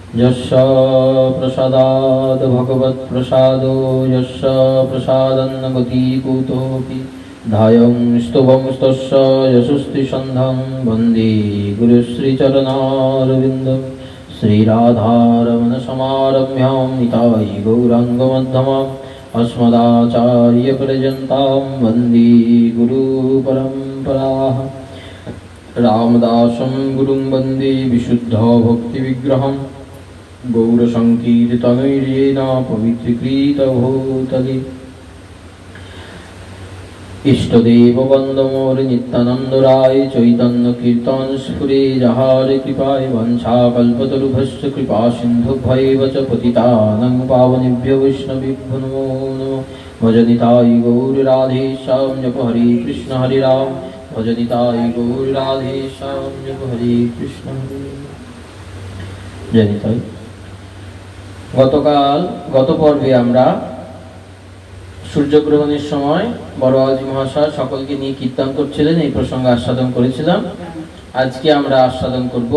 यस्य प्रसादाद् भगवत्प्रसादो यस्य प्रसादन्न गति कुतोऽपि धायं स्तुवं स्तस्य यशस्तिसन्धं वन्दे गुरुश्रीचरणारविन्दं श्रीराधारमणसमारम्भ्यां निताय गौराङ्गमध्यमाम् अस्मदाचार्यपर्यन्तां वन्दे गुरुपरम्पराः। रामदासं गुरुं वन्दे विशुद्धभक्तिविग्रहं गौरसङ्कीर्तनैर्येन पवित्रीकृतभूतले। इष्टदेव वन्दमोर नित्यानंद राय चैतन्य कीर्तन स्फुरे जहार कृपाय वंशाकल्पतरुभ्यश्च कृपा सिन्धुभ्यैव च पतितानां पावनेभ्यो वैष्णवेभ्यो नमो नमः। भजनिताय गौर राधे श्याम जप हरे कृष्ण हरे राम भजनिताय गौर राधे श्याम जप हरे कृष्ण हरे जनिताय। गत पर्वे आमरा सूर्यग्रहणের সময় বড় বাবাজি মহাশয় সকলকে নিয়ে কীর্তন করছিলেন, এই প্রসঙ্গে আস্বাদন করেছিলাম। আজকে আমরা আস্বাদন করব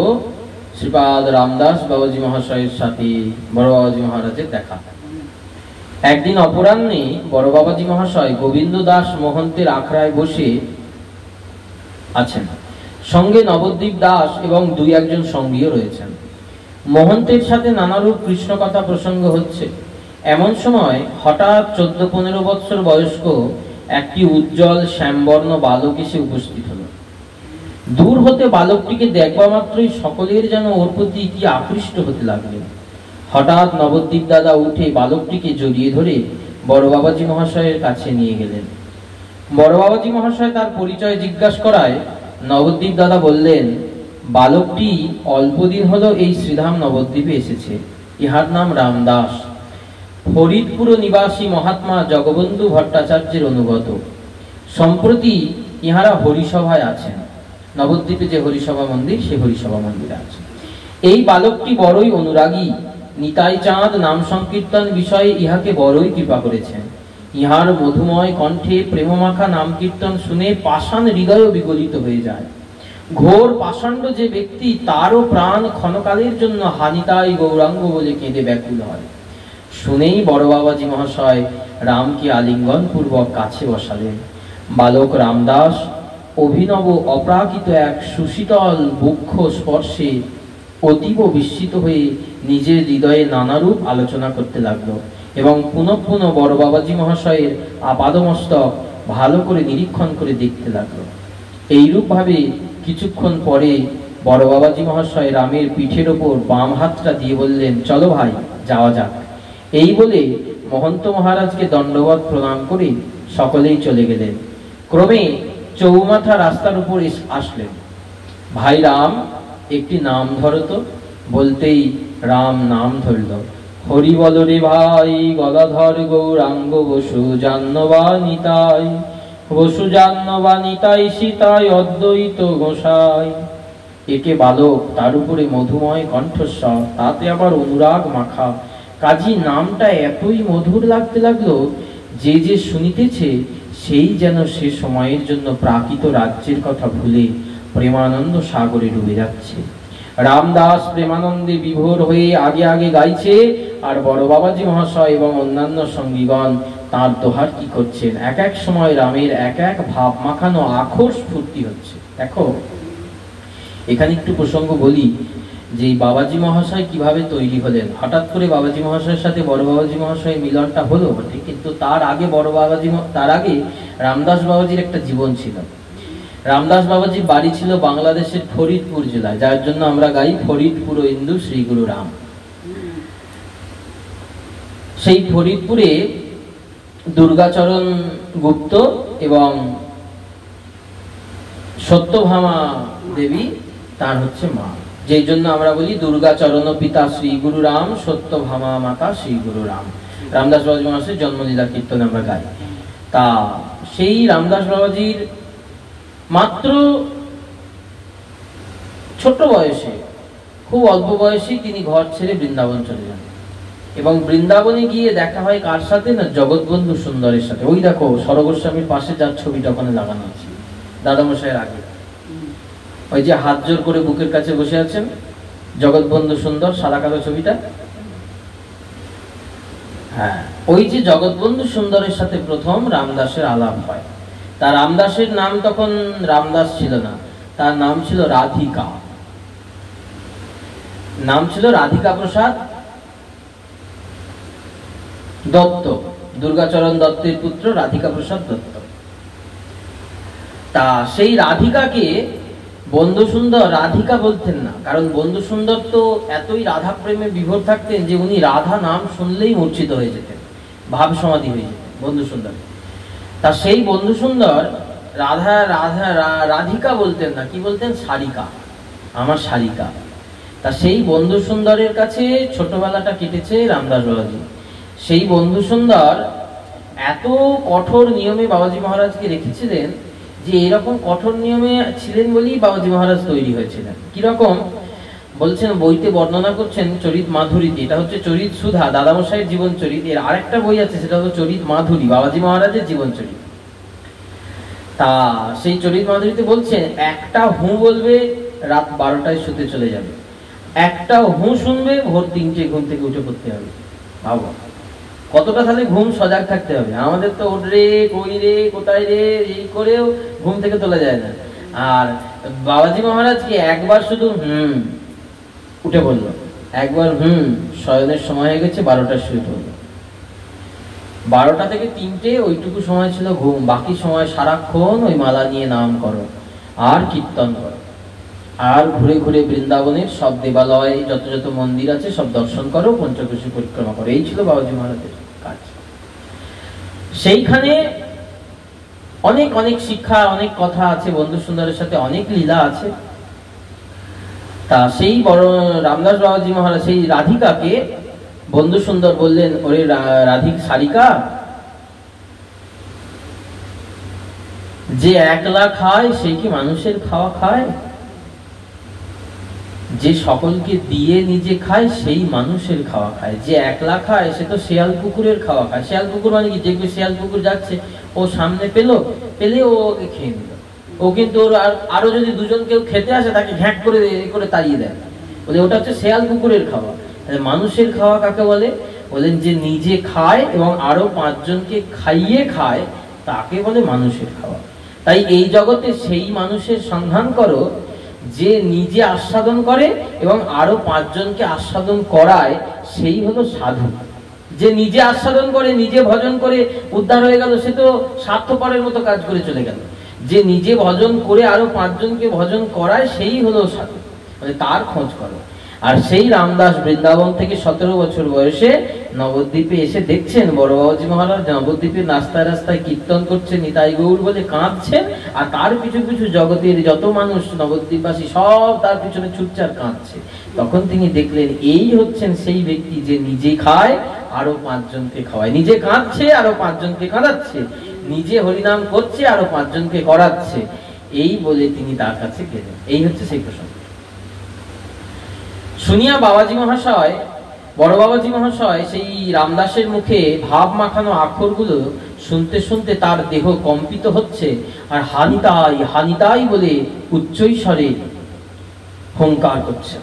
শ্রীপাদ রামদাস বাবাজি মহাশয়ের সাথে বড় বাবাজি মহারাজের দেখা। একদিন অপরাহ্নে বড় বাবাজি মহাশয় গোবিন্দ দাস মহন্তের আখড়ায় বসে আছেন, সঙ্গে নবদ্বীপ দাস এবং দুই একজন সঙ্গীও রয়েছেন। মহন্তের সাথে নানারূপ কৃষ্ণ কথা প্রসঙ্গ হচ্ছে। এমন সময় হঠাৎ 14-15 বৎসর বয়স্ক একটি উজ্জ্বল শ্যামবর্ণ বালক এসে উপস্থিত হলো। দূর হতে বালকটিকে দেখবা মাত্রই সকলের যেন ওর প্রতি কি আকৃষ্ট হতে লাগলেন। হঠাৎ নবদ্বীপ দাদা উঠে বালকটিকে জড়িয়ে ধরে বড় বাবাজি মহাশয়ের কাছে নিয়ে গেলেন। বড় বাবাজি মহাশয় তার পরিচয় জিজ্ঞাসা করায় নবদ্বীপ দাদা বললেন, বালকটি অল্পদিন হলো এই শ্রীধাম নবদ্বীপে এসেছে। ইহার নাম রামদাস, ফরিদপুর নিবাসী মহাত্মা জগবন্ধু ভট্টাচার্যের অনুগত। সম্প্রতি ইহারা হরিসভায় আছেন। নবদ্বীপে যে হরিসভা মন্দির, সে হরিসভা মন্দিরে আছে। এই বালকটি বড়ই অনুরাগী। নিতাই চাঁদ নাম সংকীর্তন বিষয়ে ইহাকে বড়ই কৃপা করেছেন। ইহার মধুময় কণ্ঠে প্রেমমাখা নাম কীর্তন শুনে পাষাণ হৃদয় বিগলিত হয়ে যায়। ঘোর পাষাণ্ড যে ব্যক্তি, তারও প্রাণ ক্ষণকালের জন্য হানিতাই গৌরাঙ্গ বলে কেঁদে ব্যাকুল হয়। শুনেই বড় বাবাজি মহাশয় রামকে আলিঙ্গন পূর্বক কাছে বসালেন। বালক রামদাস অভিনব অপ্রাকৃত এক সুশীতল বক্ষ স্পর্শে অতীব বিস্মিত হয়ে নিজের হৃদয়ে নানারূপ আলোচনা করতে লাগলো এবং পুনঃ পুনঃ বড় বাবাজি মহাশয়ের আপাদমস্তক ভালো করে নিরীক্ষণ করে দেখতে লাগলো। এইরূপ ভাবে কিছুক্ষণ পরে বড় বাবাজি মহাশয় রামের পিঠের ওপর বাম হাতটা দিয়ে বললেন, চলো ভাই যাওয়া যাক। এই বলে মহন্ত মহারাজকে দণ্ডবত প্রণাম করে সকলেই চলে গেলেন। ক্রমে চৌমাথা রাস্তার উপর আসলেন। ভাই রাম, একটি নাম ধরো তো। বলতেই রাম নাম ধরল। হরি বল রে ভাই, গদাধর গৌরাঙ্গ বসু জাহ্নবা নিতাই, বসু জাহ্নবা নিতাই সীতায় অদ্বৈত গোসাই। একে বালক, তার উপরে মধুময় কণ্ঠস্বর, তাতে আবার অনুরাগ মাখা। কাজী নামটা এতই মধুর লাগতে লাগলো যে যে শুনিতেছে সেই যেন সে সময়ের জন্য প্রাকৃত রাজ্যের কথা ভুলে প্রেমানন্দ সাগরে ডুবে যাচ্ছে। রামদাস প্রেমানন্দে বিভোর হয়ে আগে আগে গাইছে, আর বড় বাবাজি মহাশয় এবং অন্যান্য সঙ্গীগণ তাঁর দোহার কি করছেন। এক এক সময় রামের এক এক ভাব মাখানো আখর স্ফূর্তি হচ্ছে। দেখো, এখানে একটু প্রসঙ্গ বলি যে বাবাজি মহাশয় কিভাবে তৈরি হলেন। হঠাৎ করে বাবাজি মহাশয়ের সাথে বড় বাবাজি মহাশয়ের মিলনটা হলো বটে, কিন্তু তার আগে তার আগে রামদাস বাবাজির একটা জীবন ছিল। রামদাস বাবাজির বাড়ি ছিল বাংলাদেশের ফরিদপুর জেলায়, যার জন্য আমরা গাই ফরিদপুর ইন্দু শ্রী গুরু রাম। সেই ফরিদপুরে দুর্গাচরণ গুপ্ত এবং সত্যভামা দেবী তার হচ্ছে মা, যেই জন্য আমরা বলি দুর্গাচরণ পিতা শ্রী গুরু রাম, সত্যভামা মাতা শ্রী গুরু রাম। রামদাস বাবাজি মহাশয়ের জন্মলীলা কীর্তন আমরা গাই। তা সেই রামদাস বাবাজির মাত্র ছোট বয়সে, খুব অল্প বয়সে তিনি ঘর ছেড়ে বৃন্দাবন চলে যান এবং বৃন্দাবনে গিয়ে দেখা হয় কার সাথে না, জগৎবন্ধু সুন্দরের সাথে। ওই দেখো সরগোস্বামীর পাশে যার ছবিটা ওখানে লাগানো আছে, দাদামশাইয়ের আগে, ওই যে হাত জোর করে বুকের কাছে বসে আছেন, জগৎবন্ধু সুন্দর সাদা কালো ছবিটা, হ্যাঁ, ওই যে জগৎবন্ধু সুন্দরের সাথে প্রথম রামদাসের আলাপ হয়। তার রামদাসের নাম তখন রামদাস ছিল না, তার নাম ছিল রাধিকা, নাম ছিল রাধিকা প্রসাদ দত্ত, দুর্গাচরণ দত্তের পুত্র রাধিকা প্রসাদ দত্ত। তা সেই রাধিকাকে বন্ধু সুন্দর রাধিকা বলতেন না, কারণ বন্ধু সুন্দর তো এতই রাধা প্রেমে বিভোর থাকতেন যে উনি রাধা নাম শুনলেই মূর্ছিত হয়ে যেতেন, ভাব সমাধি হয়ে যেতেন বন্ধু সুন্দর। তা সেই বন্ধু সুন্দর রাধা রাধা রাধিকা বলতেন না, কি বলতেন? সারিকা, আমার সারিকা। তা সেই বন্ধু সুন্দরের কাছে ছোটবেলাটা কেটেছে রামদাস বাবাজি। সেই বন্ধু সুন্দর এত কঠোর নিয়মে বাবাজি মহারাজকে রেখেছিলেন যে এরকম কঠোর নিয়মে ছিলেন বলেই বাবাজি মহারাজ তৈরি হয়েছিলেন। কিরকম বলছেন, বইতে বর্ণনা করছেন চরিত মাধুরীতে, এটা হচ্ছে চরিত সুধা দাদামশাইয়ের জীবন চরিত, এর আরেকটা বই আছে সেটা হলো চরিত মাধুরী বাবাজি মহারাজের জীবন চরিত। তা সেই চরিত মাধুরীতে বলছেন একটা হু বলবে রাত 12টায় শুতে চলে যাবে, একটা হু শুনবে ভোর 3টে ঘুম থেকে উঠে পড়তে হবে। ভাবো কতটা তাহলে ঘুম সজাগ থাকতে হবে। আমাদের তো ওঠ রে কই রে কোথায় রে এই করেও ঘুম থেকে তোলা যায় না। আর বাবাজি মহারাজকে একবার শুধু উঠে পড়লো, একবার শয়নের সময় হয়ে গেছে 12টায় শুয়ে পড়লো। 12টা থেকে 3টে ওইটুকু সময় ছিল ঘুম, বাকি সময় সারাক্ষণ ওই মালা নিয়ে নাম করো আর কীর্তন করো আর ঘুরে ঘুরে বৃন্দাবনের সব দেবালয় যত যত মন্দির আছে সব দর্শন করো, পঞ্চকোশী পরিক্রমা করো। এই ছিল বাবাজি মহারাজের কাজ। সেইখানে অনেক অনেক শিক্ষা, অনেক কথা আছে, বন্ধু সুন্দরের সাথে অনেক লীলা আছে। তা সেই বড় রামদাস বাবাজি মহারাজ সেই রাধিকাকে বন্ধু সুন্দর বললেন, ওরে সারিকা, যে একলা খায় সে কি মানুষের খাওয়া খায়? যে সকলকে দিয়ে নিজে খায় সেই মানুষের খাওয়া খায়। যে একলা খায় সে তো শেয়াল কুকুরের খাওয়া খায়। শেয়াল কুকুর মানে কি? যে শেয়াল কুকুর যাচ্ছে ও সামনে পেলে ও ওকে খেয়ে নিল, ও কিন্তু ওর আরো যদি দুজন কেউ খেতে আসে তাকে ঘ্যাঁট করে তাড়িয়ে দেয়, বলে ওটা হচ্ছে শেয়াল কুকুরের খাওয়া। মানুষের খাওয়া কাকে বলে? বলেন যে নিজে খায় এবং আরো 5 জনকে খাইয়ে খায় তাকে বলে মানুষের খাওয়া। তাই এই জগতে সেই মানুষের সন্ধান করো যে নিজে আস্বাদন করে এবং আরো 5 জনকে আস্বাদন করায়, সেই হলো সাধু। যে নিজে আস্বাদন করে নিজে ভজন করে উদ্ধার হয়ে গেল সে তো স্বার্থপরের মতো কাজ করে চলে গেল। যে নিজে ভজন করে আরো 5 জনকে ভজন করায় সেই হলো সাধু, মানে তার খোঁজ করো। আর সেই রামদাস বৃন্দাবন থেকে 17 বছর বয়সে নবদ্বীপে এসে দেখছেন বড় বাবাজি মহারাজ নবদ্বীপের রাস্তায় রাস্তায় কীর্তন করছে, নিতাই গৌর বলে কাঁদছেন, আর তার পিছু পিছু জগতের যত মানুষ নবদ্বীপবাসী সব তার পিছনে ছুটছে আর কাঁদছে। তখন তিনি দেখলেন এই হচ্ছেন সেই ব্যক্তি যে নিজে খায় আরো 5 জনকে খাওয়ায়, নিজে কাঁদছে আরো 5 জনকে কাঁদাচ্ছে, নিজে হরিনাম করছে আরো 5 জনকে করাচ্ছে। এই বলে তিনি তার কাছে গেলেন। এই হচ্ছে সেই প্রসঙ্গ। শুনিয়া বাবাজি মহাশয়, বড় বাবাজি মহাশয় সেই রামদাসের মুখে ভাব মাখানো আক্ষরগুলো শুনতে শুনতে তার দেহ কম্পিত হচ্ছে, আর হানিতাই হানিতাই বলে উচ্চৈস্বরে হুঙ্কার করছে।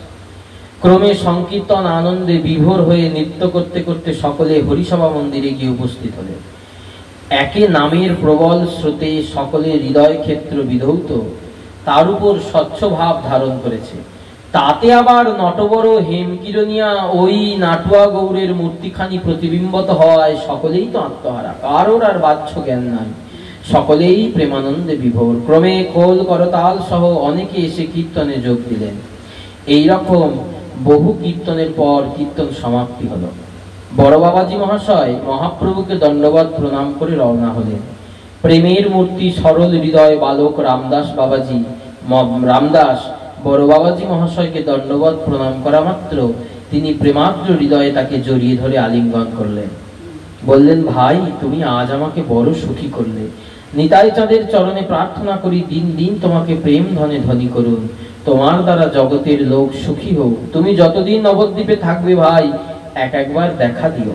ক্রমে সংকীর্তন আনন্দে বিভোর হয়ে নৃত্য করতে করতে সকলে হরিসভা মন্দিরে গিয়ে উপস্থিত হলেন। একে নামের প্রবল স্রোতে সকলে হৃদয় ক্ষেত্র বিধৌত, তার উপর স্বচ্ছ ভাব ধারণ করেছে। তাতে আবার নটবড় হেমকিরণিয়া ওই নাটুয়া গৌরের মূর্তিখানি প্রতিবিম্বত হওয়ায় সকলেই তো আত্মহারা, কারোর আর বাহ্য জ্ঞান নাই, সকলেই প্রেমানন্দে বিভোর। ক্রমে খোল করতাল সহ অনেকে এসে কীর্তনে যোগ দিলেন। এইরকম বহু কীর্তনের পর কীর্তন সমাপ্তি হলো। বড় বাবাজি মহাশয় মহাপ্রভুকে দণ্ডবত প্রণাম করে রওনা হলেন। প্রেমের মূর্তি সরল হৃদয় বালক রামদাস বাবাজি রামদাস বড় বাবাজি মহাশয়কে দণ্ডবত প্রণাম করা মাত্র তিনি প্রেমাদ্র হৃদয়ে তাকে জড়িয়ে ধরে আলিঙ্গন করলেন। বললেন, ভাই তুমি আজ আমাকে বড় সুখী করলে। নিতাই চাঁদের চরণে প্রার্থনা করি দিন দিন তোমাকে প্রেম ধনে ধনী করুন, তোমার দ্বারা জগতের লোক সুখী হোক। তুমি যতদিন নবদ্বীপে থাকবে ভাই একবার দেখা দিও।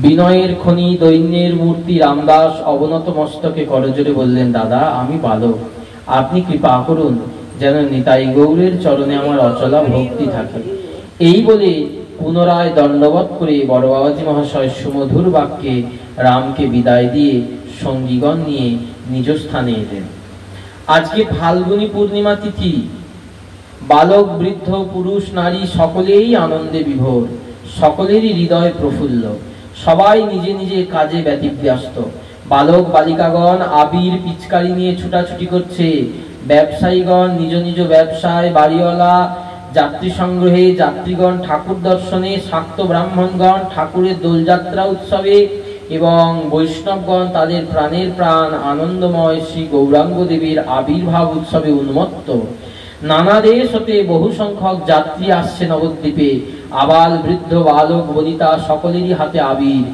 বিনয়ের খনি দৈন্যের মূর্তি রামদাস অবনত মস্তকে করজোরে বললেন, দাদা আমি বালক, আপনি কৃপা করুন, যেন নিতাই গৌরের চরণে আমার অচলা ভক্তি থাকে। এই বলে পুনরায় দণ্ডবত করে বড় বাবাজি মহাশয় সুমধুর বাক্যে রামকে বিদায় দিয়ে সঙ্গীগণ নিয়ে নিজ স্থানে এলেন। আজকে ফাল্গুনী পূর্ণিমা তিথি। বালক বৃদ্ধ পুরুষ নারী সকলেই আনন্দে বিভোর, সকলেরই হৃদয় প্রফুল্ল, সবাই নিজে নিজে কাজে ব্যতিব্যস্ত। বালক বালিকাগণ আবির পিচকারি নিয়ে ছুটাছুটি করছে, ব্যবসায়ীগণ নিজ নিজ ব্যবসায়, বাড়িওয়ালা যাত্রী সংগ্রহে, যাত্রীগণ ঠাকুর দর্শনে, শাক্ত ব্রাহ্মণগণ ঠাকুরের দোলযাত্রা উৎসবে এবং বৈষ্ণবগণ তাদের প্রাণের প্রাণ আনন্দময় শ্রী গৌরাঙ্গ দেবীর আবির্ভাব উৎসবে উন্মত্ত। নানা দেশ হতে বহু সংখ্যক যাত্রী আসছে নবদ্বীপে। আবাল বৃদ্ধ বালক বনিতা সকলেরই হাতে আবির,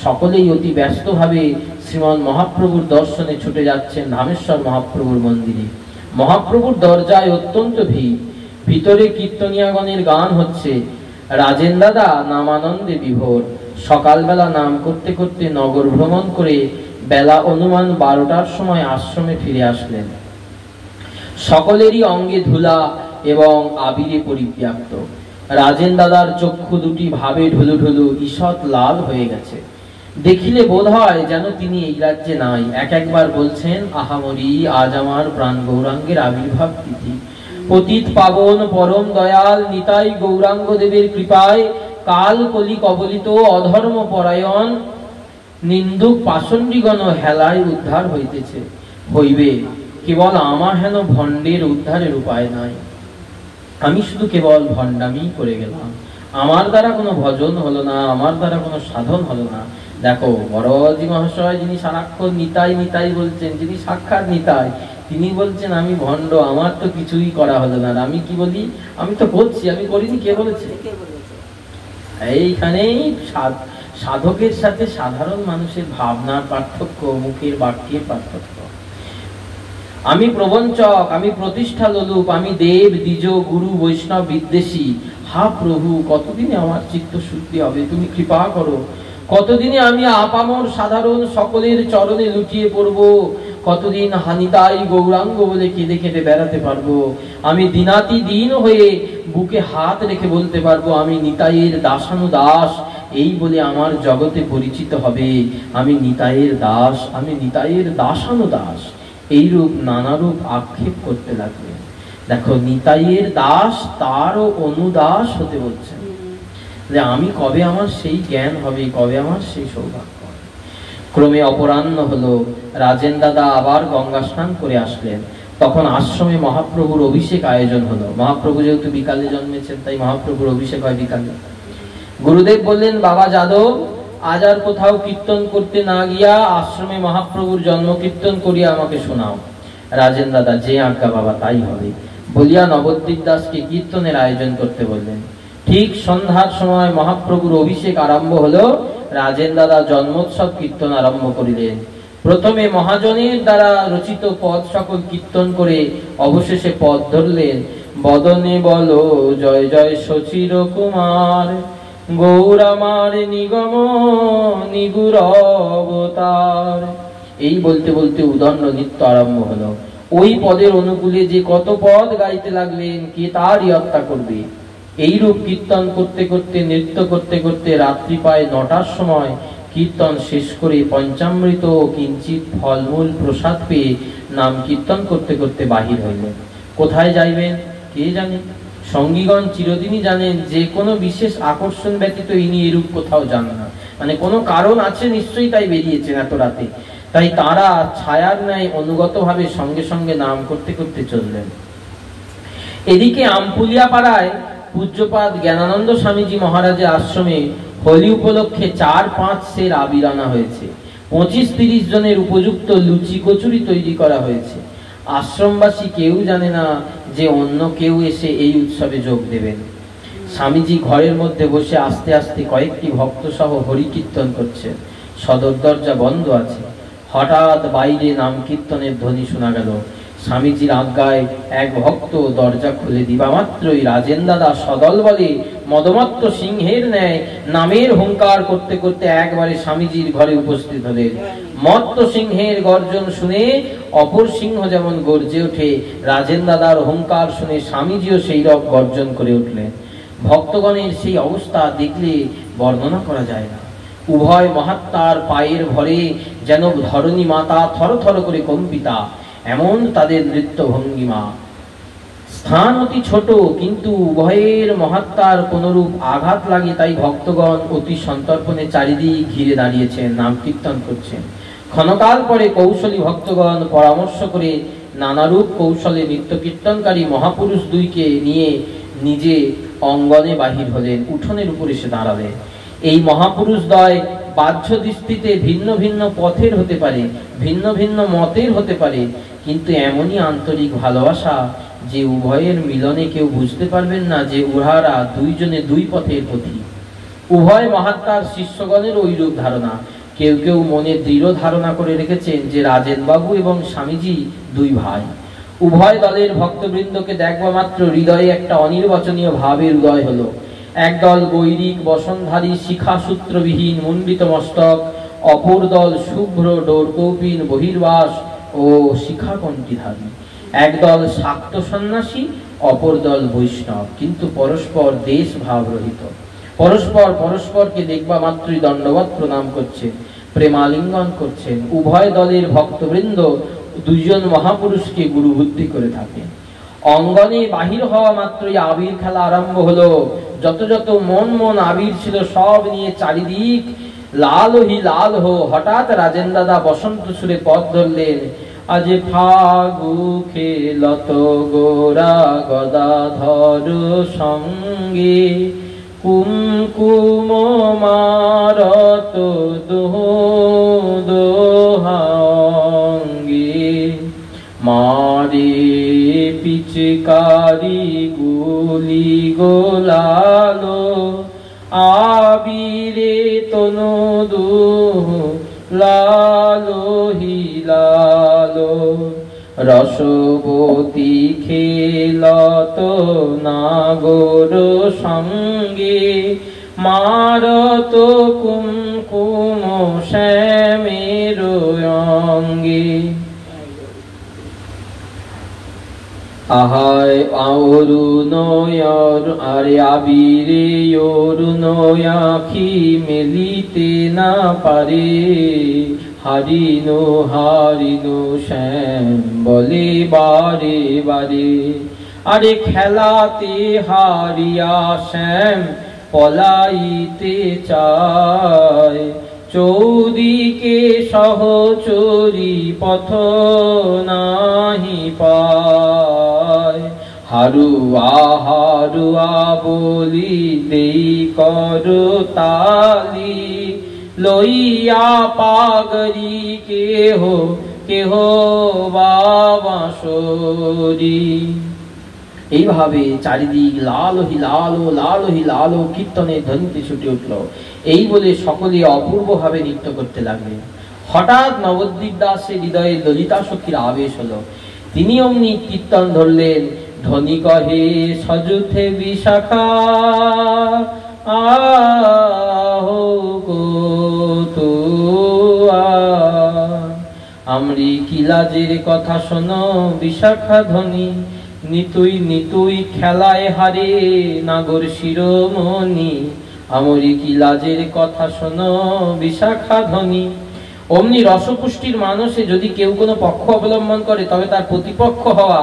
সকলেই অতি ব্যস্তভাবে শ্রীমন মহাপ্রভুর দর্শনে ছুটে যাচ্ছেন ধামেশ্বর মহাপ্রভুর মন্দিরে। মহাপ্রভুর দরজায় অত্যন্ত ভিড়, ভিতরে কীর্তনিয়াগণের গান হচ্ছে। রাজেন দাদা নামানন্দে বিভোর, সকালবেলা নাম করতে করতে নগর ভ্রমণ করে বেলা অনুমান 12টার সময় আশ্রমে ফিরে আসলেন। সকলেরই অঙ্গে ধুলা এবং আবিরে পরিব্যাপ্ত। রাজেন দাদার চক্ষু দুটি ভাবে ঢুলু ঢুলু ঈষৎ লাল হয়ে গেছে। দেখিলে বোধ হয় যেন তিনি এই রাজ্যে নাই। একবার বলছেন, আহামরি আজ আমার প্রাণ গৌরাঙ্গের আবির্ভাব তিথি। পতিত পাবন পরম দয়াল নিতাই গৌরাঙ্গ দেবের কৃপায় কাল কলি কবলিত অধর্ম পরায়ণ নিন্দুক পাষণ্ডীগণ হেলায় উদ্ধার হইতেছে। হইবে, কেবল আমার হেন ভণ্ডের উদ্ধারের উপায় নাই। আমি শুধু কেবল ভণ্ডামি করে গেলাম, আমার দ্বারা কোনো ভজন হলো না, আমার দ্বারা কোনো সাধন হলো না। দেখো বড়জি মহাশয় যিনি সারাক্ষণ নিতাই নিতাই বলছেন, যিনি সাক্ষাৎ নিতাই, তিনি বলছেন আমি ভণ্ড, আমার তো কিছুই করা হলো না। আমি কি বলি, আমি তো করছি, আমি করিনি, কে বলেছে? এইখানেই সাধকের সাথে সাধারণ মানুষের ভাবনার পার্থক্য, মুখের বাক্যের পার্থক্য। আমি প্রবঞ্চক, আমি প্রতিষ্ঠা লোলুপ, আমি দেব দ্বিজ গুরু বৈষ্ণব বিদ্বেষী। হা প্রভু, কতদিনে আমার চিত্ত শুদ্ধি হবে? তুমি কৃপা করো। কতদিনে আমি আপামর সাধারণ সকলের চরণে লুটিয়ে পড়ব? কতদিন হানিতাই গৌরাঙ্গ বলে কেঁদে কেঁদে বেড়াতে পারবো? আমি দিনাতি দিন হয়ে বুকে হাত রেখে বলতে পারবো আমি নিতাইয়ের দাসানু দাস। এই বলে আমার জগতে পরিচিত হবে আমি নিতাইয়ের দাস, আমি নিতাইয়ের দাসানু দাস। এইরূপ নানারূপ আক্ষেপ করতে লাগলেন। দেখো, নিতাইয়ের দাস তারও অনুদাস হতে বলছেন যে আমি কবে আমার সেই জ্ঞান হবে, কবে আমার সেই সৌভাগ্য হবে। ক্রমে অপরাহ্ন হলো। রাজেন দাদা আবার গঙ্গা স্নান করে আসলেন। তখন আশ্রমে মহাপ্রভুর অভিষেক আয়োজন হলো। মহাপ্রভু যেহেতু বিকালে জন্মেছেন, তাই মহাপ্রভুর অভিষেক হয় বিকালে। গুরুদেব বললেন, বাবা যাদব, আজ আর কোথাও কীর্তন করতে না গিয়া আশ্রমে মহাপ্রভুর জন্ম কীর্তন করিয়া আমাকে শোনাও। রাজেন দাদা, যে আজ্ঞা বাবা তাই হবে বলিয়া নবদ্বীপ দাসকে কীর্তনের আয়োজন করতে বললেন। ঠিক সন্ধ্যার সময় মহাপ্রভুর অভিষেক আরম্ভ হলো। রাজেন দাদা জন্মোৎসব কীর্তন আরম্ভ করিলেন। প্রথমে মহাজনের দ্বারা রচিত পদ সকল কীর্তন করে অবশেষে পদ ধরলেন। বদনে বলো জয় জয় শচির কুমার, গৌরামার নিগম নিগুর অবতার। এই বলতে বলতে উদণ্ড নৃত্য আরম্ভ হলো। ওই পদের অনুকূলে যে কত পদ গাইতে লাগলেন, কে তারই হত্যা করবে। এইরূপ কীর্তন করতে করতে, নৃত্য করতে করতে রাত্রি প্রায় 9টার সময় কীর্তন শেষ করে পঞ্চামৃত ও কিঞ্চিত ফলমূল প্রসাদ পেয়ে নাম কীর্তন করতে করতে বাহির হইলেন। কোথায় যাইবেন কে জানে। সঙ্গীগণ চিরদিনই জানেন যে কোনো বিশেষ আকর্ষণ ব্যতীত ইনি এরূপ কোথাও যান না। মানে কোনো কারণ আছে নিশ্চয়ই, তাই বেরিয়েছেন এত রাতে। তাই তারা ছায়ার ন্যায় অনুগতভাবে সঙ্গে সঙ্গে নাম করতে করতে চললেন। এদিকে আমপুলিয়া পাড়ায় পূজ্যপাদ জ্ঞানানন্দ স্বামীজি মহারাজের আশ্রমে হোলি উপলক্ষে 4-5 সের আবির আনা হয়েছে। 25-30 জনের উপযুক্ত লুচি কচুরি তৈরি করা হয়েছে। আশ্রমবাসী কেউ জানে না যে অন্য কেউ এসে এই উৎসবে যোগ দেবেন। স্বামীজি ঘরের মধ্যে বসে আস্তে আস্তে কয়েকটি ভক্ত সহ হরি কীর্তন করছে। সদর দরজা বন্ধ আছে। হঠাৎ বাইরে নাম কীর্তনের ধ্বনি শোনা গেল। স্বামীজির আজ্ঞায় এক ভক্ত দরজা খুলে দিবা মাত্রই রাজেন দাদা সদল বলে মদমত্ত সিংহের ন্যায় নামের হুঙ্কার করতে করতে একবারে স্বামীজির ঘরে উপস্থিত হলেন। মত্ত সিংহের গর্জন শুনে অপর সিংহ যেমন গর্জে ওঠে, রাজেন দাদার হুঙ্কার শুনে স্বামীজিও সেই রব গর্জন করে উঠলেন। ভক্তগণের সেই অবস্থা দেখলে বর্ণনা করা যায় না। উভয় মহাত্মার পায়ের ভরে যেন ধরণী মাতা থর থর করে কম্পিতা, এমন তাদের নৃত্য ভঙ্গিমা। স্থান অতি ছোট, কিন্তু উভয়ের মহাত্মার কোনরূপ আঘাত লাগে, তাই ভক্তগণ অতি সন্তর্পণে চারিদিক ঘিরে দাঁড়িয়েছেন, নাম কীর্তন করছেন। ক্ষণকাল পরে কৌশলী ভক্তগণ পরামর্শ করে নানারূপ কৌশলে নিত্য কীর্তনকারী মহাপুরুষ দুইকে নিয়ে নিজে অঙ্গনে বাহির হলেন, উঠোনের উপর এসে দাঁড়ালেন। এই মহাপুরুষ দ্বয় বাহ্য দৃষ্টিতে ভিন্ন ভিন্ন পথের হতে পারে, ভিন্ন ভিন্ন মতের হতে পারে, কিন্তু এমনই আন্তরিক ভালোবাসা যে উভয়ের মিলনে কেউ বুঝতে পারবেন না যে উহারা দুইজনে দুই পথের পথিক। উভয় মহাত্মার শিষ্যগণের ঐরূপ ধারণা। কেউ কেউ মনে দৃঢ় ধারণা করে রেখেছেন যে রাজেন বাবু এবং স্বামীজি দুই ভাই। উভয় দলের ভক্তবৃন্দকে দেখবা মাত্র হৃদয়ে একটা অনির্বচনীয় ভাবের উদয় হলো। একদল গৈরিক বসনধারী শিখা সূত্রবিহীন মণ্ডিত মস্তক, অপর দল শুভ্র ডোরকৌপিন বহির্বাস ও শিখাকণ্ঠীধারী। একদল শাক্ত সন্ন্যাসী, অপর দল বৈষ্ণব, কিন্তু পরস্পর দেশ ভাব রহিত। পরস্পর পরস্পরকে দেখবা মাত্রই দণ্ডবত প্রণাম করছেন, প্রেমালিঙ্গন করছেন। উভয় দলের ভক্তবৃন্দ দুইজন মহাপুরুষকে গুরু বুদ্ধি করে থাকেন। অঙ্গনে বাহির হওয়া মাত্রই আবির খেলা আরম্ভ হলো। যত যত মন মন আবির ছিল সব নিয়ে চারিদিক লাল হি লাল হো। হঠাৎ রাজেন দাদা বসন্ত সুরে পথ ধরলেন, আজ ফাগু খেলত গোরা গদাধর সঙ্গে, কুমকুম মারত দোহাঙ্গে, মারে পিচকারি গুলি গোলালো, আবিরে তনু লালো হিলালো, রসবতী খেলত নাগর সঙ্গে, মারত কুমকুম শ্যামের অঙ্গে। আহায় অরুণয়র আরে আবিরে অরুণয় আখি মেলিতে না পারে, হারিনো হারিনো শ্যাম বলে বারে বারে। আরে খেলাতে হারিয়া শ্যাম পলাইতে চায়, চৌদিকে সহচরি পথ নাহি পায়। হারুয়া হারুয়া বলি দেই করো তালি, লইয়া পাগরি কেহ কেহ বাবাসরি। এইভাবে চারিদিক লাল হি লাল লাল হি লাল কীর্তনের ধ্বনিতে ছুটে উঠল। এই বলে সকলে অপূর্ব ভাবে নৃত্য করতে লাগলেন। হঠাৎ নবদ্বীপ দাসের হৃদয়ে ললিতা সখীর আবেশ হলো। তিনি অমনি কীর্তন ধরলেন, ধ্বনি কহে সযুথে বিশাখা, আহো তো আমরি কিলাজের কথা শোনো বিশাখা ধ্বনি, নিতুই নিতুই খেলায় হারে নাগর শিরোমণি, আমরি কিলাজের কথা শোনো বিশাখা ধ্বনি। অমনি রসপুষ্টির মানুষে যদি কেউ কোনো পক্ষ অবলম্বন করে তবে তার প্রতিপক্ষ হওয়া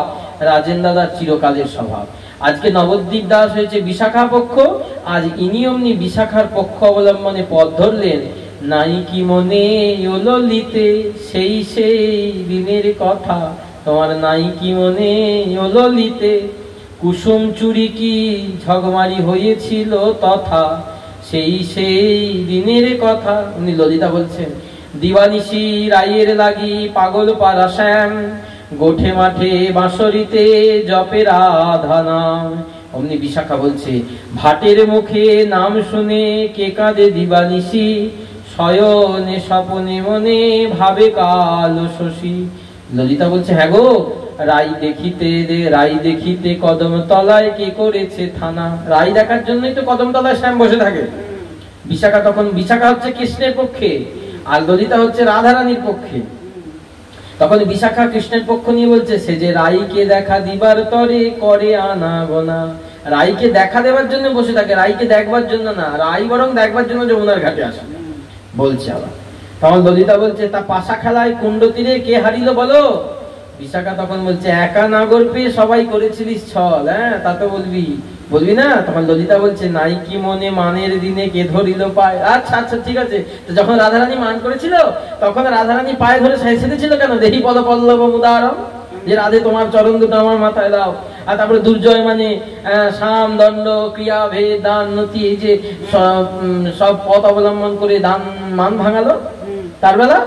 রাজেন দাদার চিরকালের স্বভাব। আজকে নবদ্বীপ দাস হয়েছে বিশাখা পক্ষ, আজ ইনি অমনি বিশাখার পক্ষ অবলম্বনে পথ ধরলেন। নাই কি মনে ললিতে সেই সেই দিনের কথা, তোমার নাই কি মনে ললিতে, কুসুম চুরি কি ঝগমারি হয়েছিল তথা, সেই সেই দিনের কথা। উনি ললিতা বলছেন, দিবানিশি রায়ের লাগি পাগল পারা শ্যাম, গোঠে মাঠে বাঁশরিতে জপে রাধা নাম। অমনি বিশাখা বলছে, ভাটের মুখে নাম শুনে কে কাঁদে দিবানিশি, শয়নে স্বপনে মনে ভাবে কাল শশী। ললিতা বলছে, হ্যাঁ গো, রাই দেখিতে কদম তলায় কে করেছে থানা। রাই দেখার জন্যই তো কদম তলায় শ্যাম বসে থাকে। বিশাখা তখন, বিশাখা হচ্ছে কৃষ্ণের পক্ষে আর ললিতা হচ্ছে রাধারানীর পক্ষে। তখন বিশাখা কৃষ্ণের পক্ষ নিয়ে বলছে, সে যে রাইকে দেখা দিবার তরে করে আনা গোনা। রাইকে দেখা দেবার জন্য বসে থাকে, রাইকে দেখবার জন্য না, রাই বরং দেখবার জন্য যমুনার ঘাটে আসে বলছে। আবার তখন ললিতা বলছে, তা পাশা খেলায় কুণ্ড তীরে কে হারিল বলো? বিশাখা তখন বলছে, একা নাগর পেয়ে সবাই করেছিলিস ছল, হ্যাঁ তা তো বলবি না? তখন ললিতা বলছে, নাই কি মনে মানের দিনে কে ধরিল পায়। আচ্ছা আচ্ছা ঠিক আছে, তো যখন রাধারানী মান করেছিল তখন রাধারানী পায়ে ধরে সেজেছিল কেন? দেহি পদ পল্লব মুদারম, যে রাধে তোমার চরণ দুটো আমার মাথায় দাও। আর তারপরে দুর্জয় মানে সাম দণ্ড ক্রিয়া ভেদ দান নতি, এই যে সব পথ অবলম্বন করে দান মান ভাঙালো তার বেলা।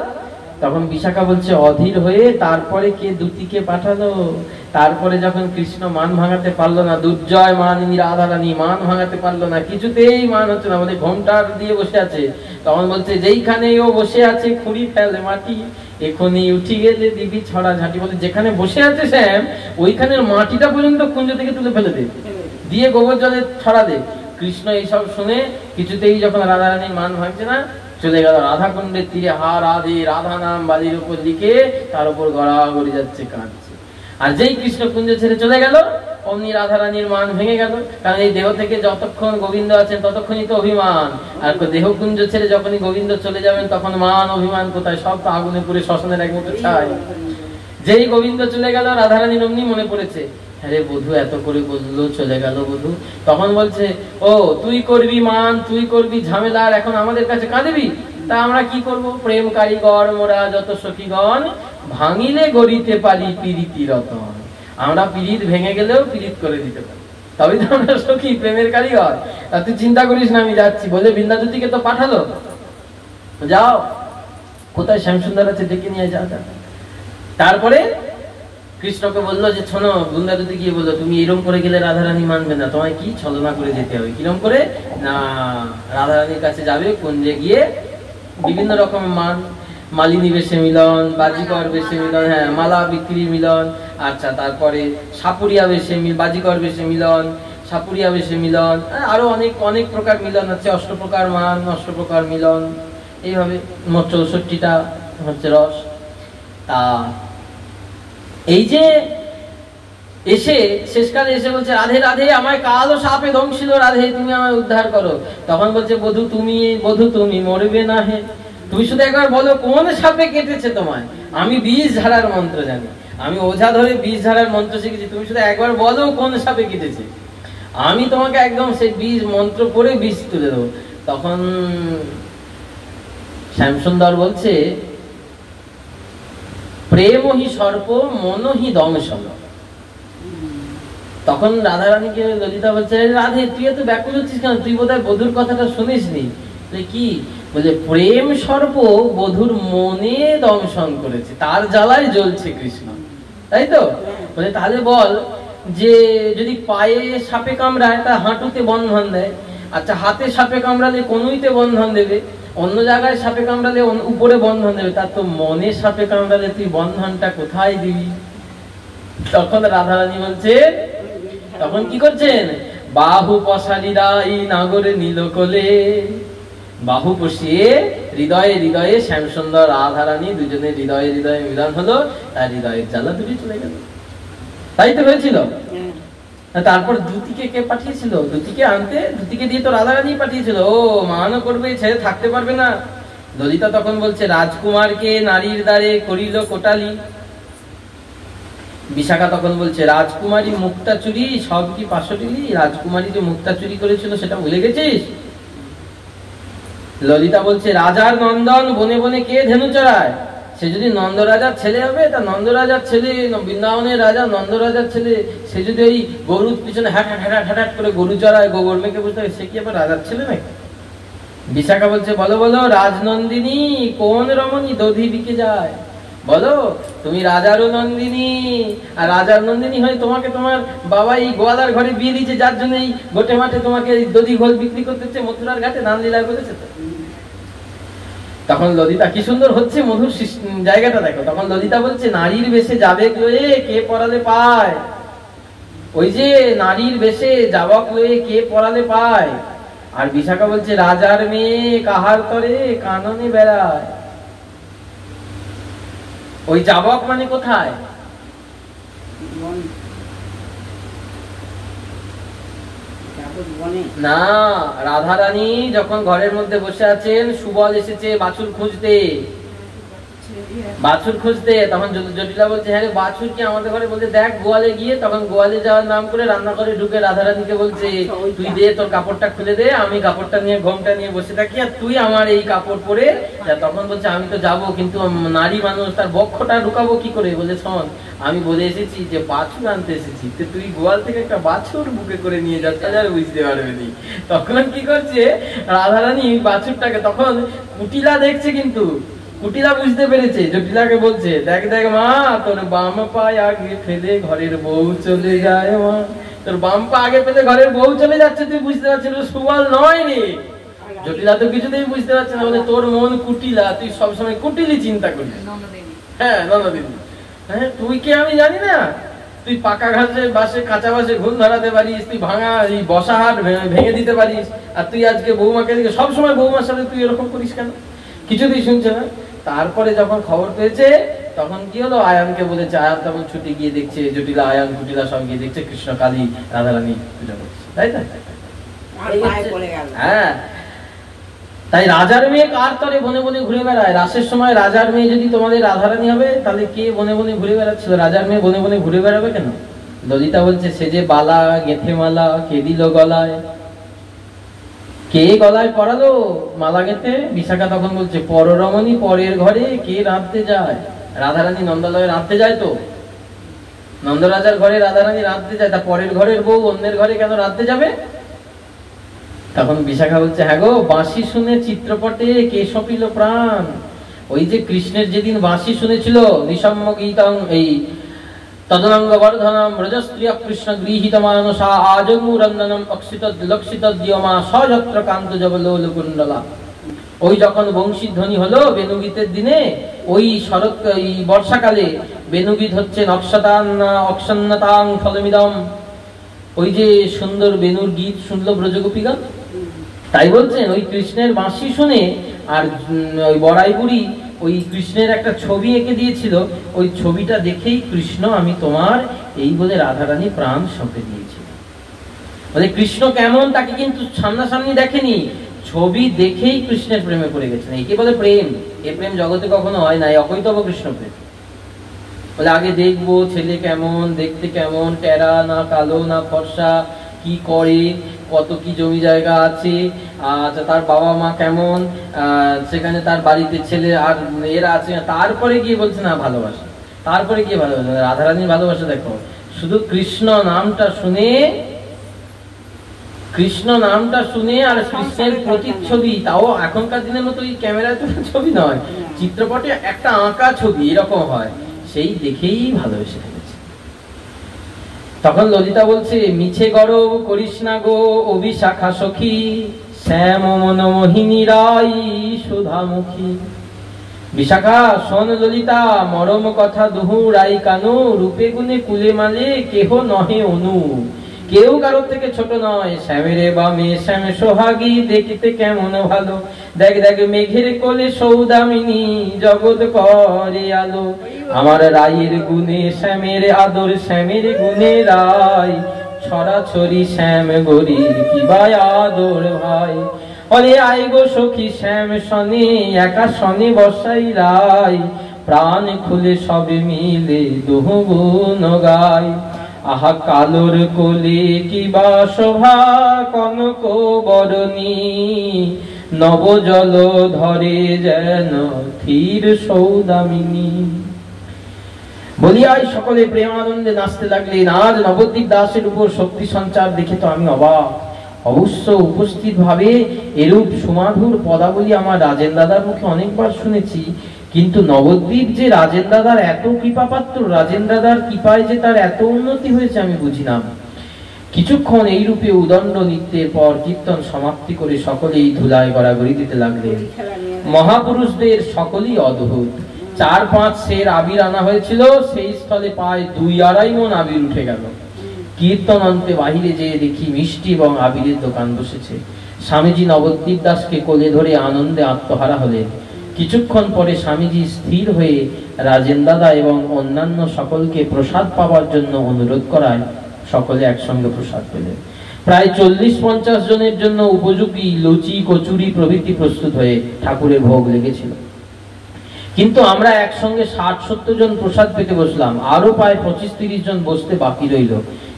তখন বিশাখা বলছে, অধীর হয়ে তারপরে কে দুতিকে পাঠালো? তারপরে যখন কৃষ্ণ মান ভাঙাতে পারলো না, দুর্জয় মানিনী রাধারানী মান ভাঙাতে পারলো না, কিছুতেই মান হচ্ছে না, মানে ঘোমটার দিয়ে বসে আছে। তখন বলছে, যেইখানে ও বসে আছে খুঁড়ি ফেলে মাটি, এখনই উঠি গেলে দিবি ছড়া ঝাঁটি। বলে যেখানে বসে আছে শ্যাম, ওইখানের মাটিটা পর্যন্ত কুঞ্জ থেকে তুলে ফেলে দে, দিয়ে গোবর জলে ছড়া দে। কৃষ্ণ এইসব শুনে কিছুতেই যখন রাধারানীর মান ভাঙছে না, চলে গেল রাধা কুণ্ডের তীরে, হা রাধে রাধা নাম বালির উপর লিখে তার উপর গড়াগড়ি যাচ্ছে, কাঁদছে। আর যেই কৃষ্ণ কুঞ্জ ছেড়ে চলে গেল, অমনি রাধারানীর মান ভেঙে গেল। কারণ এই দেহ থেকে যতক্ষণ গোবিন্দ আছেন ততক্ষণই তো অভিমান, আর দেহ কুঞ্জ ছেড়ে যখনই গোবিন্দ চলে যাবেন তখন মান অভিমান কোথায়? সব তো আগুনে পুড়ে শ্মশানের এক মুঠো ছাই। যেই গোবিন্দ চলে গেল, রাধারানীর অমনি মনে পড়েছে, আরে বধূ এত করে বললো চলে গেল বধূ। তখন বলছে, ও তুই করবি মান, তুই করবি ঝামেলা, আর এখন আমাদের কাছে কাঁদবি? তা আমরা কি করব? প্রেম কারিগর মোরা যত সখীগণ, ভাঙিলে গড়িতে পারি পিরিতি রতন। আমরা পিরিত ভেঙে গেলেও পিরিত করে দিতে পারি, তবে তো আমরা সখী, প্রেমের কারিগর। তা তুই চিন্তা করিস না, আমি যাচ্ছি বলে বিন্দাজ্যোতিকে তো পাঠালো, যাও কোথায় শ্যামসুন্দর আছে ডেকে নিয়ে যাও। তারপরে কৃষ্ণকে বললো যে, শোনো, বৃন্দাবতীতে গিয়ে বললো, তুমি এরকম করে গেলে রাধারানী মানবে না, তোমায় কি ছলনা করে যেতে হবে। কিরকম করে না, রাধারানীর কাছে যাবে, কুঞ্জে গিয়ে বিভিন্ন রকমের মালিনী বেশে মিলন, বাজিকর বেশে মিলন, হ্যাঁ মালা বিক্রি মিলন, আচ্ছা তারপরে সাপুরিয়া বেশে বাজিকর বেশে মিলন, সাপুরিয়া বেশে মিলন, আরো অনেক অনেক প্রকার মিলন আছে, অষ্টপ্রকার মান, অষ্টপ্রকার মিলন, এইভাবে মোট 64টা হচ্ছে রস। তা এই যে এসে শেষকালে এসে বলছে, রাধে রাধে, আমায় কালো সাপে দংশিল রাধে, তুমি আমায় উদ্ধার করো। তখন বলছে, বধূ তুমি মরবে না হে, তুমি শুধু একবার বলো কোন সাপে কেটেছে তোমায়। আমি বিষ ঝাড়ার মন্ত্র জানি, আমি ওঝা ধরে বিষ ঝাড়ার মন্ত্র শিখেছি, তুমি শুধু একবার বলো কোন সাপে কেটেছে, আমি তোমাকে একদম সেই বিষ মন্ত্র করে বিষ তুলে দেবো। তখন শ্যামসুন্দর বলছে, প্রেমহি সর্প মনহি দংশন। তখন রাধারানীকে ললিতা বলছে, রাধে তুই এত ব্যাকুল হচ্ছিস কেন? তুই বোধহয় বধুর কথাটা শুনিসনি। কি বলে? প্রেম সর্প বধুর মনে দংশন করেছে, তার জ্বালায় জ্বলছে কৃষ্ণ, তাই তো? বলে তাহলে বল, যে যদি পায়ে সাপে কামড়ায় তা হাঁটুতে বন্ধন দেয়, আচ্ছা হাতে সাপে কামড়ালে কনুইতে বন্ধন দেবে, অন্য জায়গায় সাপে কামড়ালে উপরে বন্ধন দেবে, তার তো মনে সাপে কামড়ালে তুই বন্ধনটা কোথায় দিবি? তখন রাধারানী বলছে, তখন কি করছেন? বাহু পশালিরা এই নাগরে নীলকলে, বাহু পশিয়ে হৃদয়ে হৃদয়ে শ্যামসুন্দর রাধারানী দুজনের হৃদয়ে হৃদয়ে মিলন হলো, তার হৃদয়ের জ্বালা দুটি চলে গেল। তাই তো হয়েছিল। তারপর দ্যুতিকে কে পাঠিয়েছিল? দ্যুতিকে আনতে, দ্যুতিকে দিয়ে তো রাধারানী পাঠিয়েছিল। ও মানও করবে, ছেড়ে থাকতে পারবে না। ললিতা তখন বলছে, রাজকুমারকে নারীর দ্বারে করিল কোটালি। বিশাখা তখন বলছে, রাজকুমারী মুক্তা চুরি সব কি পাশরিলি? রাজকুমারী যে মুক্তা চুরি করেছিল সেটা ভুলে গেছিস? ললিতা বলছে, রাজার নন্দন বনে বনে কে ধেনু চড়ায়? সে যদি নন্দরাজার ছেলে হবে, তা নন্দরাজার ছেলে, বৃন্দাবনের রাজা নন্দরাজার ছেলে, সে যদি ওই গরুর পিছনে হ্যাট করে গরু চড়ায়, গোবর মেখে বসে থাকে, সে কি আবার রাজার ছেলে নাকি? বিশাখা বলছে, বলো বলো রাজনন্দিনী কোন রমণী দধি বিকে যায়? বলো, তুমি রাজারও নন্দিনী, আর রাজার নন্দিনী হয়ে তোমাকে তোমার বাবা এই গোয়ালার ঘরে বিয়ে দিয়েছে, যার জন্য এই গোটে মাঠে তোমাকে দধি ঘোল বিক্রি করতে হচ্ছে, মথুরার ঘাটে নানলীলায় বলেছে তো। তখন ললিতা, কি সুন্দর হচ্ছে মধুর জায়গাটা দেখো। তখন ললিতা বলছে, নারীর বেশে যাবে লয়ে কে পড়ালে পায়? ওই যে নারীর বেশে যাবক লয়ে কে পড়ালে পায়? আর বিশাখা বলছে, রাজার মেয়ে কাহার তরে কাননে বেড়ায়। ওই যাবক মানে কোথায়? না, রাধারানী যখন ঘরের মধ্যে বসে আছেন, সুবল এসেছে বাছুর খুঁজতে, বাছুর খুঁজতে, তখন জটিলা বলছে হ্যাঁ বাছুর কি আমাদের ঘরে? বলতে দেখ গোয়ালে গিয়ে। তখন গোয়ালে যাওয়ার নাম করে রান্নাঘরে ঢুকে রাধারানীকে বলছে তুই দে তোর কাপড়টা খুলে দে, আমি কাপড়টা নিয়ে ঘোমটা নিয়ে বসে থাকি আর তুই আমার এই কাপড় পরে। তখন বলছে আমি তো যাবো, কিন্তু নারী মানুষ, তার বক্ষটা ঢুকাবো কি করে? বলে শোন, আমি বলে এসেছি যে বাছুর আনতে এসেছি, তুই গোয়াল থেকে একটা বাছুর বুকে করে নিয়ে যাস, তাহলে আর বুঝতে পারবে নি। তখন কি করছে রাধারানী বাছুরটাকে, তখন কুটিলা দেখছে, কিন্তু কুটিলা বুঝতে পেরেছে, জটিলাকে বলছে দেখ দেখ মা, তোর বাম পা আগে ফেলে ঘরের বউ চলে যায় মা, তোর বাম পা আগে ফেলে ঘরের বউ চলে যাচ্ছে, তুই বুঝতে পারছিস সুবল নয় রে। জটিলা তো কিছুতেই বুঝতে পারছে না, বলে তোর মন কুটিলা, তুই সবসময় কুটিলি চিন্তা করিস। হ্যাঁ ননদিনী, হ্যাঁ তুই কে আমি জানি না? তুই পাকা ঘাসে বাসে কাঁচা বাসে ঘুম ধরাতে পারিস, তুই ভাঙা এই বসা হাট ভেঙে দিতে পারিস, আর তুই আজকে বৌমাকে দিকে সবসময় বৌমার সাথে তুই এরকম করিস কেন? কিছুতেই শুনছে না। তারপরে যখন খবর পেয়েছে তখন কি হলো, আয়ানকে বলেছে, আয়ান তখন ছুটে গিয়ে দেখছে জটিলা আয়ান কুটিলা সব গিয়ে দেখছে কৃষ্ণ কালী রাধারানী পূজা করছে, তাই না? হ্যাঁ, তাই রাজার মেয়ে কার তরে বনে বনে ঘুরে বেড়ায়? রাসের সময় রাজার মেয়ে যদি তোমাদের রাধারানী হবে, তাহলে কে বনে বনে ঘুরে বেড়াচ্ছিল? রাজার মেয়ে বনে বনে ঘুরে বেড়াবে কেন? ললিতা বলছে সে যে বালা গেথে মালা কে দিল গলায়, কে গলায় পরালো মালা গেথে? বিশাখা তখন বলছে পররমণী পরের ঘরে কে রাঁধতে যায়? রাধারানী নন্দালয়ে রাঁধতে যায়, তো নন্দরাজার ঘরে রাধারানী রাঁধতে যায়, তা পরের ঘরের বউ অন্যের ঘরে কেন রাঁধতে যাবে? তখন বিশাখা বলছে হ্যাঁ গো, বাঁশি শুনে চিত্রপটে কে সপিল প্রাণ। ওই যে কৃষ্ণের যেদিন বাঁশি শুনেছিল, নিসম্য গীতং এই তদনঙ্গ বর্ধনম রজস্ত্রিয় কৃষ্ণ গৃহীত মানসা আজমুরন্দনম অক্ষিত লক্ষিত দিয়মা সযত্র কান্ত জবলোল কুণ্ডলা। ওই যখন বংশীধ্বনি হলো বেনুগীতের দিনে, ওই শরৎ এই বর্ষাকালে বেনুগীত হচ্ছে নক্ষতান অক্ষন্নতাং ফলমিদম, ওই যে সুন্দর বেনুর গীত শুনলো ব্রজগোপীগণ। তাই বলছেন ওই কৃষ্ণের বাঁশি শুনে, আর ওই বড়াই বুড়ি ওই কৃষ্ণের একটা ছবি এঁকে দিয়েছিল, ওই ছবিটা দেখেই কৃষ্ণ আমি তোমার এই বলে রাধারানী প্রাণ সঁপে দিয়েছিল। বলে কৃষ্ণ কেমন তাকে কিন্তু সামনাসামনি দেখেনি, ছবি দেখেই কৃষ্ণের প্রেমে পড়ে গেছেন। একে বলে প্রেম। এ প্রেম জগতে কখনো হয় না, অকৈতব কৃষ্ণ প্রেম। বলে আগে দেখবো ছেলে কেমন, দেখতে কেমন, টেরা না কালো না ফর্সা, কি করে, কত কি জমি জায়গা আছে, আচ্ছা তার বাবা মা কেমন, সেখানে তার বাড়িতে ছেলে আর এরা আছে, তারপরে গিয়ে বলছে না ভালোবাসা, তারপরে গিয়ে ভালোবাসা। রাধারানীর ভালোবাসা দেখো, শুধু কৃষ্ণ নামটা শুনে, কৃষ্ণ নামটা শুনে আর কৃষ্ণের প্রতিচ্ছবি, তাও এখনকার দিনের মতো এই ক্যামেরায় তো ছবি নয়, চিত্রপটে একটা আঁকা ছবি এরকম হয়, সেই দেখেই ভালোবেসে ফেলেছে। তখন ললিতা বলছে মিছে গরব করিস না গো অভিশাখা সখী, শ্যাম মন মোহিনী রাই সুধামুখী। বিশাখা শোন ললিতা, মরম কথা দুহু রাই কানু, রূপে গুণে কুলে মালে কেহ নহে অনু। কেউ কারোর থেকে ছোট নয়, শ্যামেরে বামে শ্যাম সোহাগী, দেখিতে কেমন ভালো, দেখ দেখ মেঘের কোলে সৌদামিনী, জগৎ করে আলো। আমার রায়ের গুণে শ্যামের আদর, শ্যামের গুণে রায়, ছড়াছড়ি শ্যাম গরির কি ভাই আদর ভাই। অরে আই গো সখী শ্যাম শনে, একা শনে বসাই রায়, প্রাণ খুলে সবে মিলে দুহু গুণ গায়। আহা কালোর কোলে কি বা শোভা, কনক বরণী, নব জল ধরে যেন ধীর সৌদামিনী। বলিয়াই সকলে প্রেমানন্দে নাচতে লাগলেন। আজ নবদ্বীপ দাসের উপর শক্তি সঞ্চার দেখে তো আমি অবাক। অবশ্য উপস্থিত ভাবে এরূপ সুমাধুর পদাবলী আমার রাজেন দাদার মুখে অনেকবার শুনেছি, কিন্তু নবদ্বীপ যে রাজেন দাদার এত কৃপাপাত্র, রাজেন দাদার কৃপায় যে তার এত উন্নতি হয়েছে আমি বুঝিলাম। কিছুক্ষণ এই রূপে উদণ্ড নৃত্যের পর কীর্তন সমাপ্তি করে সকলেই ধুলায় গড়াগড়ি দিতে লাগলেন। মহাপুরুষদের সকলেই অদ্ভুত। 4-5 সের আবির আনা হয়েছিল, সেই স্থলে প্রায় 2-2.5 মণ আবির উঠে গেল। কীর্তন অন্তে বাহিরে যেয়ে দেখি মিষ্টি এবং আবিরের দোকান বসেছে। স্বামীজি নবদ্বীপ দাসকে কোলে ধরে আনন্দে আত্মহারা হলেন। কিছুক্ষণ পরে স্বামীজি স্থির হয়ে রাজেন দাদা এবং অন্যান্য সকলকে প্রসাদ পাওয়ার জন্য অনুরোধ করায় সকলে একসঙ্গে প্রসাদ পেলেন। প্রায় 40-50 জনের জন্য উপযোগী লুচি কচুরি প্রভৃতি প্রস্তুত হয়ে ঠাকুরের ভোগ লেগেছিল। কিন্তু আমরা একসঙ্গে 60-70 জন প্রসাদ পেতে বসলাম, আরো প্রায় 25-30 জন বসতে বাকি রইল।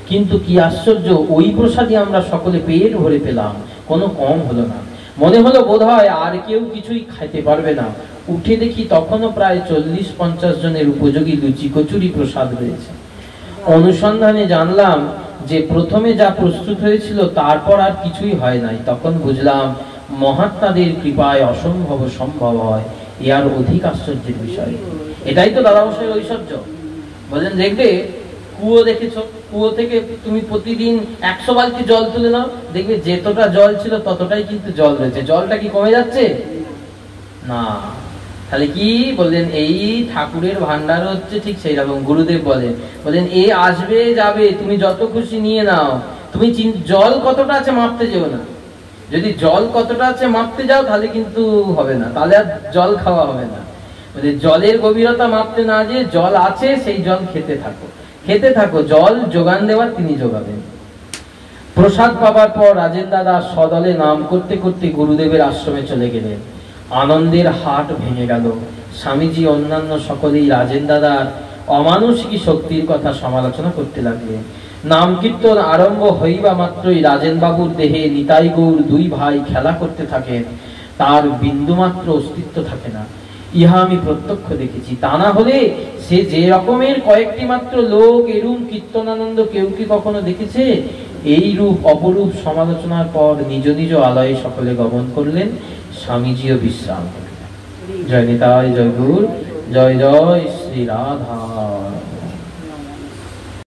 কিন্তু কি আশ্চর্য, ওই প্রসাদই আমরা সকলে পেট ভরে পেলাম, কোনো কম হলো না। মনে হলো বোধহয় আর কেউ কিছুই খাইতে পারবে না। উঠে দেখি তখনও প্রায় 40-50 জনের উপযোগী লুচি কচুরি প্রসাদ রয়েছে। অনুসন্ধানে জানলাম যে প্রথমে যা প্রস্তুত হয়েছিল তারপর আর কিছুই হয় নাই। তখন বুঝলাম মহাত্মাদের কৃপায় অসম্ভব সম্ভব হয়, এ আর অধিক আশ্চর্যের বিষয়। এটাই তো দাদামশাইয়ের ঐশ্বর্য। বলেন, দেখবে কুয়ো দেখেছো, কুয়ো থেকে তুমি প্রতিদিন 100 বালতি জল তুলে নাও, দেখবে যতটা জল ছিল ততটাই কিন্তু জল রয়েছে। জলটা কি কমে যাচ্ছে? না। তাহলে কি বললেন, এই ঠাকুরের ভান্ডার হচ্ছে ঠিক সেই রকম। গুরুদেব বলেন এ আসবে যাবে, তুমি যত খুশি নিয়ে নাও, তুমি জল কতটা আছে মাপতে যেও না। যদি জল কতটা আছে মাপতে যাও তাহলে কিন্তু হবে না, তাহলে আর জল খাওয়া হবে না। জলের গভীরতা মাপতে না যে জল আছে সেই জল খেতে থাকো, জল যোগান দেওয়ার তিনি যোগাবেন। প্রসাদ পাবার পর রাজেন দাদা সদলে নাম করতে করতে গুরুদেবের আশ্রমে চলে গেলেন। আনন্দের হাট ভেঙে গেল। স্বামীজি অন্যান্য সকলেই রাজেন দাদার অমানুষিক শক্তির কথা সমালোচনা করতে লাগলেন। নাম কীর্তন আরম্ভ হইবা মাত্রই রাজেন বাবুর দেহে নিতাই গৌর 2 ভাই খেলা করতে থাকেন, তার বিন্দুমাত্র অস্তিত্ব থাকে না। ইহা আমি প্রত্যক্ষ দেখেছি। তা না হলে সে যে রকমের কয়েকটি মাত্র লোক এরূপ কীর্তনানন্দ কেউ কি কখনো দেখেছে? এই রূপ অপরূপ সমালোচনার পর নিজ নিজ আলয়ে সকলে গমন করলেন। স্বামীজিও বিশ্রাম করলেন। জয় নিতাই, জয় গুরু, জয় জয় শ্রী রাধা।